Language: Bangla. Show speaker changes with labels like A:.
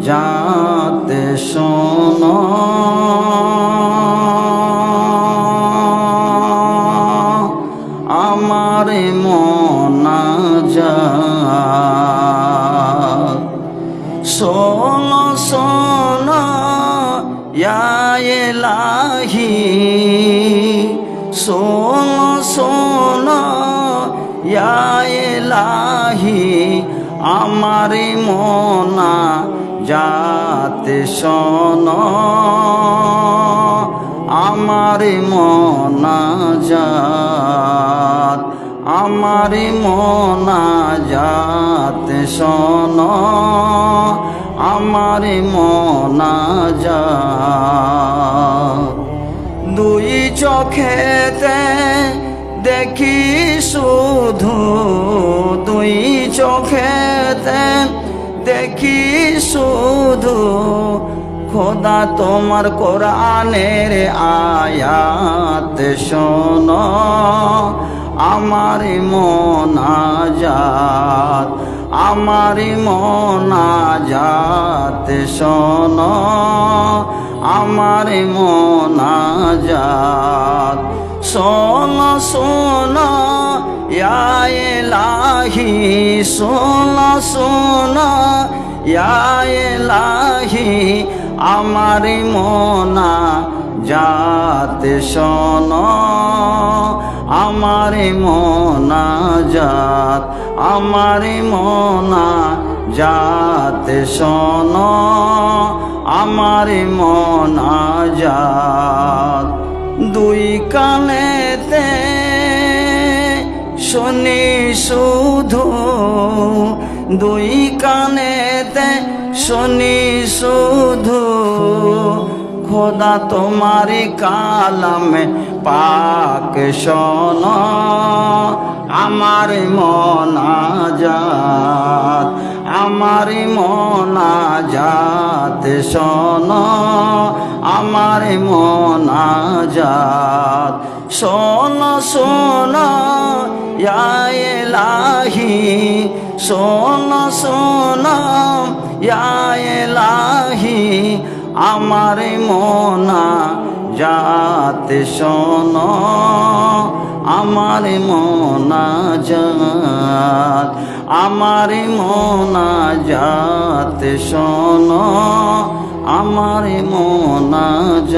A: যাতে শোনো আমার মোনাজাত শোনো শোনো ইয়া ইলাহি শোনো শোনো ইয়া ইলাহি আমার মোনাজাত শোনো আমার মোনাজাত আমার মোনাজাত শোনো আমার মোনাজাত দুই চোখেতে দেখি শুধু দুই চোখেতে দেখি শুধু খোদা তোমার কোরআনের আয়াত শোনো আমার মোনাজাত আমার মোনাজাত শোনো আমার মোনাজাত শোনো শোনো ইয়া ইলাহি শোনো শোনো ইয়া ইলাহি আমার মোনাজাত শোনো আমার মোনাজাত আমার মোনাজাত শোনো আমার মোনাজাত দুই কানেতে শুনি শুধু দুই কানেতে শুনি শুধু খোদা তোমার কালামে পাক শোনো আমার মোনাজাত আমার মোনাজাত শোনো আমার মোনাজাত শোনো শোনো ইয়া ইলাহি শোনো শোনো ইয়া ইলাহি আমার মোনাজাত শোনো আমার মোনাজাত আমার মোনাজাত শোনো আমার মোনাজাত।